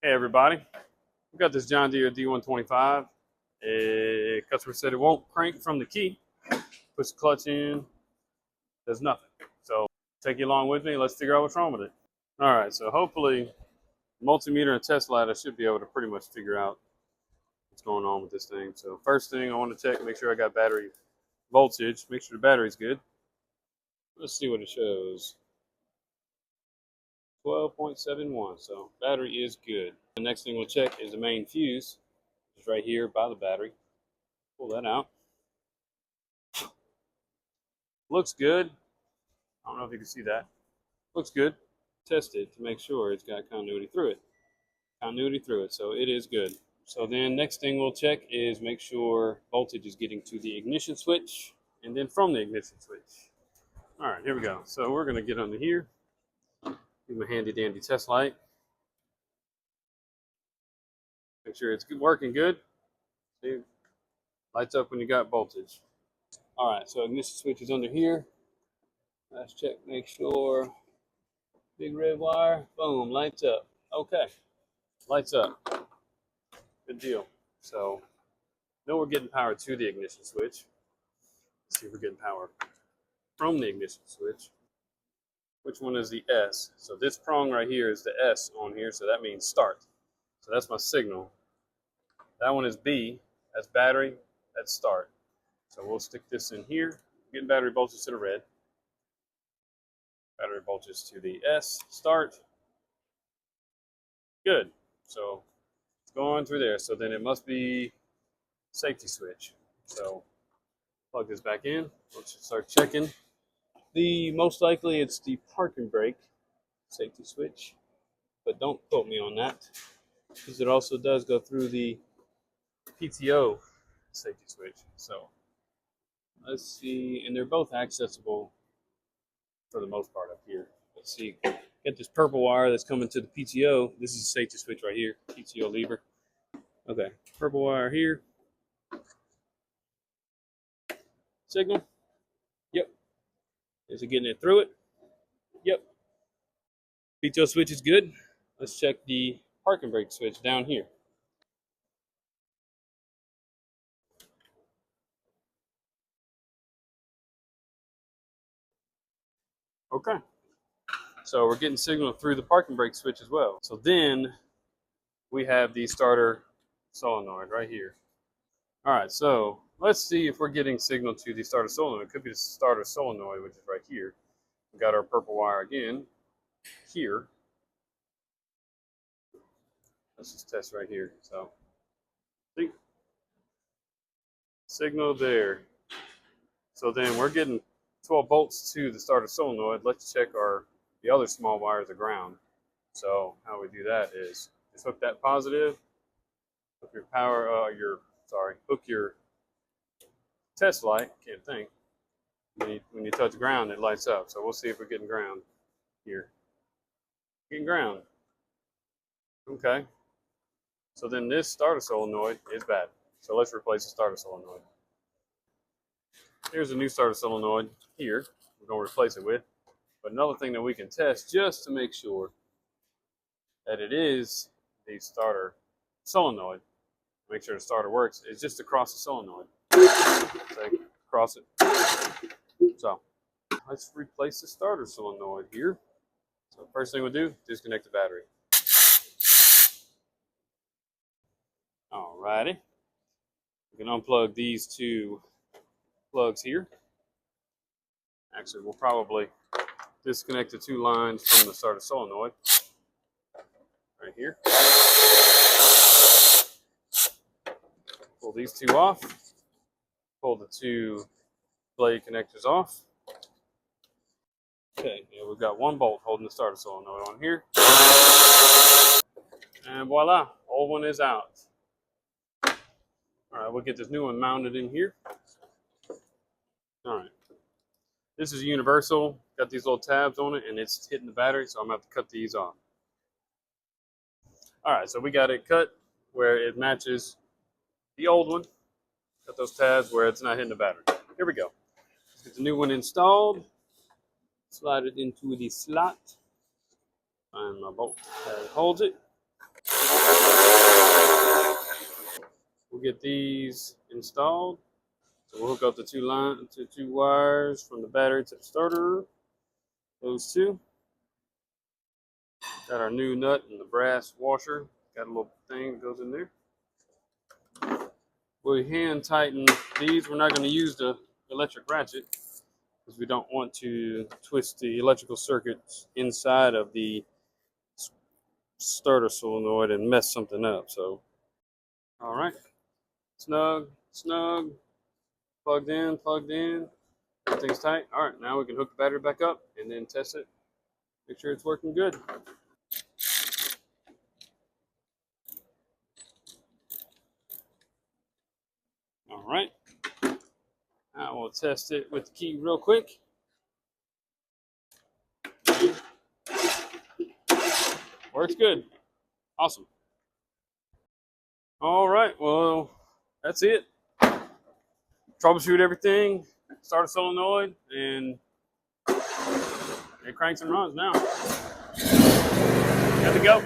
Hey everybody, we got this John Deere D125. A customer said it won't crank from the key. Puts the clutch in, does nothing. So take you along with me. Let's figure out what's wrong with it. All right, so hopefully multimeter and test ladder should be able to pretty much figure out what's going on with this thing. So first thing I want to check, make sure I got battery voltage, make sure the battery's good. Let's see what it shows. 12.71, so battery is good. The next thing we'll check is the main fuse. It's right here by the battery. Pull that out. Looks good. I don't know if you can see that. Looks good. Test it to make sure it's got continuity through it. So it is good. So then next thing we'll check is make sure voltage is getting to the ignition switch and then from the ignition switch. All right, here we go. So we're going to get under here. Give my handy dandy test light. Make sure it's working good. See, lights up when you got voltage. All right, so ignition switch is under here. Let's check, make sure. Big red wire, boom, lights up. Okay, lights up. Good deal. So, know we're getting power to the ignition switch. Let's see if we're getting power from the ignition switch. Which one is the S? So this prong right here is the S on here, so that means start. So that's my signal. That one is B, that's battery, that's start. So we'll stick this in here, getting battery voltage to the red. Battery voltage to the S, start. Good. So it's going through there. So then it must be safety switch. So plug this back in. Let's just start checking. Most likely it's the parking brake safety switch, but don't quote me on that because it also does go through the PTO safety switch. So let's see, and they're both accessible for the most part up here. Let's see, get this purple wire that's coming to the PTO. This is a safety switch right here, PTO lever. Okay, purple wire here. Signal. Yep. Is it getting it through it? Yep. PTO switch is good. Let's check the parking brake switch down here. Okay. So we're getting signal through the parking brake switch as well. So then we have the starter solenoid right here. All right, so let's see if we're getting signal to the starter solenoid. It could be the starter solenoid, which is right here. We got our purple wire again here. Let's just test right here. So, see? Signal there. So then we're getting 12 volts to the starter solenoid. Let's check the other small wires of ground. So how we do that is just hook that positive, hook your hook your test light. Can't think. When you touch ground, it lights up. So we'll see if we're getting ground here. Getting ground. Okay. So then this starter solenoid is bad. So let's replace the starter solenoid. Here's a new starter solenoid here. We're going to replace it with. But another thing that we can test just to make sure that it is the starter solenoid, make sure the starter works, is just to cross the solenoid. So cross it. So let's replace the starter solenoid here. So first thing we'll do, disconnect the battery. Alrighty. We can unplug these two plugs here. Actually, we'll probably disconnect the two lines from the starter solenoid right here. Pull these two off. Pull the two blade connectors off. Okay, yeah, we've got one bolt holding the starter solenoid on here. And voila, old one is out. All right, we'll get this new one mounted in here. All right. This is universal. Got these little tabs on it, and it's hitting the battery, so I'm going to have to cut these off. All right, so we got it cut where it matches the old one. Got those tabs where it's not hitting the battery. Here we go. Let's get the new one installed. Slide it into the slot. Find my bolt that holds it. get these installed. So we'll hook up the two wires from the battery to the starter. Those two. Got our new nut and the brass washer. Got a little thing that goes in there. We hand tighten these. We're not going to use the electric ratchet because we don't want to twist the electrical circuits inside of the starter solenoid and mess something up. So, all right, snug, plugged in, everything's tight. All right, now we can hook the battery back up and then test it, make sure it's working good. All right, I will test it with the key real quick. Works good. Awesome. All right, well, that's it. Troubleshoot everything, start a solenoid, and it cranks and runs now. Good to go.